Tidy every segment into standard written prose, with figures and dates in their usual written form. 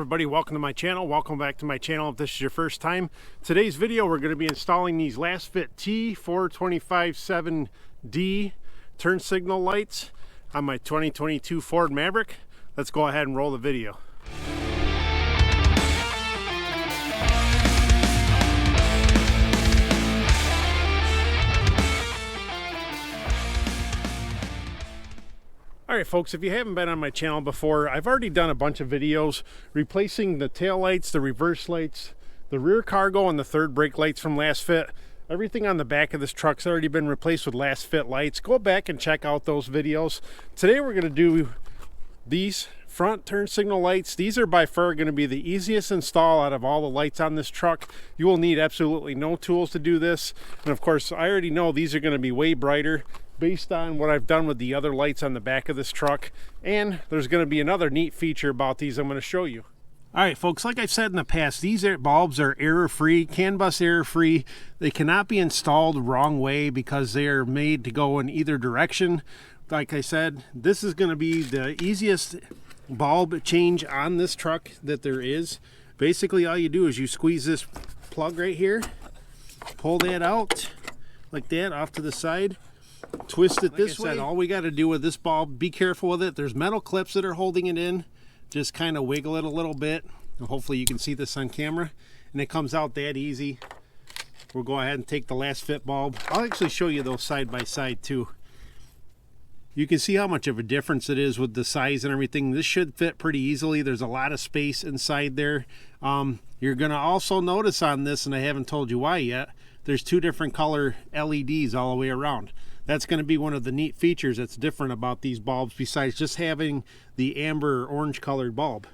everybody, welcome to my channel. Welcome back to my channel if this is your first time. Today's video we're going to be installing these LASFIT T-4257D turn signal lights on my 2022 Ford Maverick. Let's go ahead and roll the video. Alright folks, if you haven't been on my channel before, I've already done a bunch of videos replacing the tail lights, the reverse lights, the rear cargo, and the third brake lights from LASFIT. Everything on the back of this truck's already been replaced with LASFIT lights. Go back and check out those videos. Today we're going to do these front turn signal lights. These are by far going to be the easiest install out of all the lights on this truck. You will need absolutely no tools to do this. And of course, I already know these are going to be way brighter based on what I've done with the other lights on the back of this truck. And there's going to be another neat feature about these I'm going to show you. All right, folks, like I've said in the past, these bulbs are error-free, CAN bus error-free. They cannot be installed the wrong way because they are made to go in either direction. Like I said, this is going to be the easiest bulb change on this truck that there is. Basically, all you do is you squeeze this plug right here, pull that out like that off to the side, twist it this way. All we got to do with this bulb, be careful with it. There's metal clips that are holding it in. Just kind of wiggle it a little bit. And hopefully you can see this on camera. And it comes out that easy. We'll go ahead and take the LASFIT bulb. I'll actually show you those side by side too. You can see how much of a difference it is with the size and everything. This should fit pretty easily. There's a lot of space inside there. You're going to also notice on this, and I haven't told you why yet, there's two different color LEDs all the way around. That's going to be one of the neat features that's different about these bulbs besides just having the amber orange colored bulb.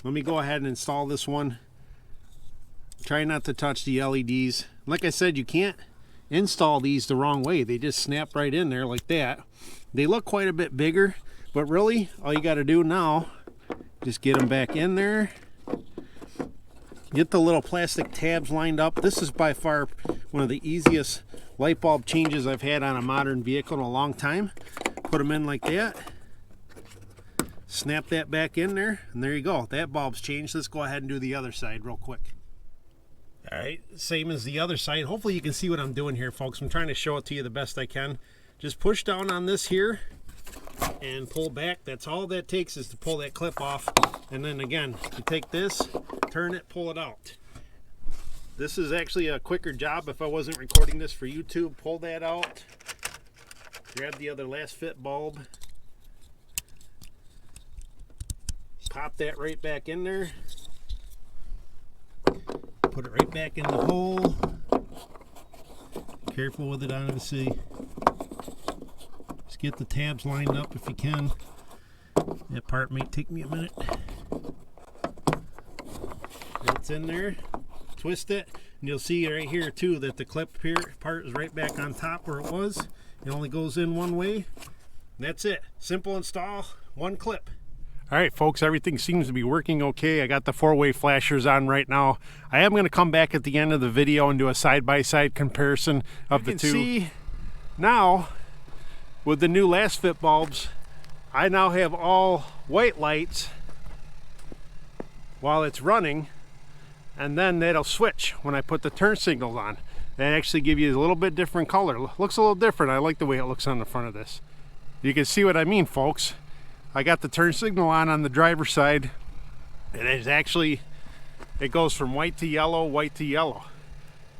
Let me go ahead and install this one. Try not to touch the LEDs. Like I said, you can't install these the wrong way. They just snap right in there like that. They look quite a bit bigger, but really all you got to do now, just get them back in there. Get the little plastic tabs lined up. This is by far one of the easiest light bulb changes I've had on a modern vehicle in a long time. Put them in like that. Snap that back in there, and there you go. That bulb's changed. Let's go ahead and do the other side real quick. All right, same as the other side. Hopefully you can see what I'm doing here, folks. I'm trying to show it to you the best I can. Just push down on this here and pull back. That's all that takes is to pull that clip off. And then again, you take this, turn it, pull it out. This is actually a quicker job if I wasn't recording this for YouTube. Pull that out. Grab the other LASFIT bulb. Pop that right back in there. Put it right back in the hole. Careful with it, obviously. Just get the tabs lined up if you can. That part may take me a minute. It's in there. Twist it, and you'll see right here too that the clip here part is right back on top where it was. It only goes in one way. That's it. Simple install, one clip. All right, folks, everything seems to be working okay. I got the four-way flashers on right now. I am going to come back at the end of the video and do a side-by-side comparison of the two. You can see now with the new LASFIT bulbs, I now have all white lights while it's running. And then that'll switch when I put the turn signals on. That actually give you a little bit different color. Looks a little different. I like the way it looks on the front of this. You can see what I mean, folks. I got the turn signal on the driver's side. And it's actually, it goes from white to yellow, white to yellow.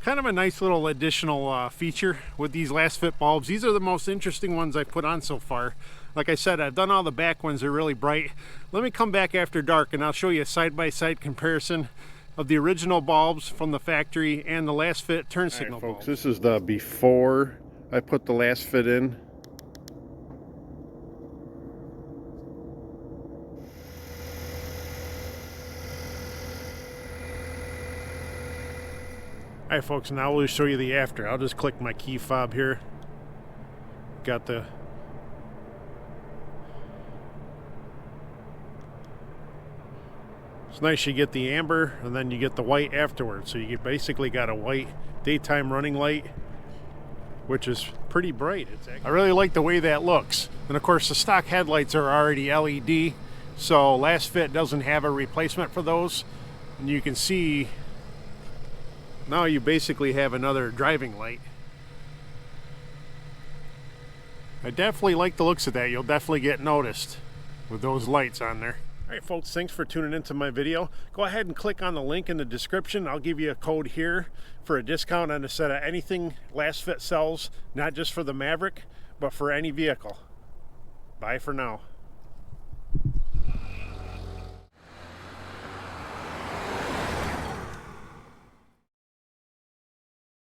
Kind of a nice little additional feature with these LASFIT bulbs. These are the most interesting ones I've put on so far. Like I said, I've done all the back ones. They're really bright. Let me come back after dark and I'll show you a side-by-side comparison of the original bulbs from the factory and the LASFIT turn signal bulbs. Folks, this is the before I put the LASFIT in. All right, folks, now we'll show you the after. I'll just click my key fob here. Got the It's nice you get the amber and then you get the white afterwards. So you basically got a white daytime running light, which is pretty bright. I really like the way that looks. And of course the stock headlights are already LED, So LASFIT doesn't have a replacement for those. And you can see now you basically have another driving light. I definitely like the looks of that. You'll definitely get noticed with those lights on there. Alright folks, thanks for tuning into my video. Go ahead and click on the link in the description. I'll give you a code here for a discount on a set of anything LASFIT sells, not just for the Maverick, but for any vehicle. Bye for now.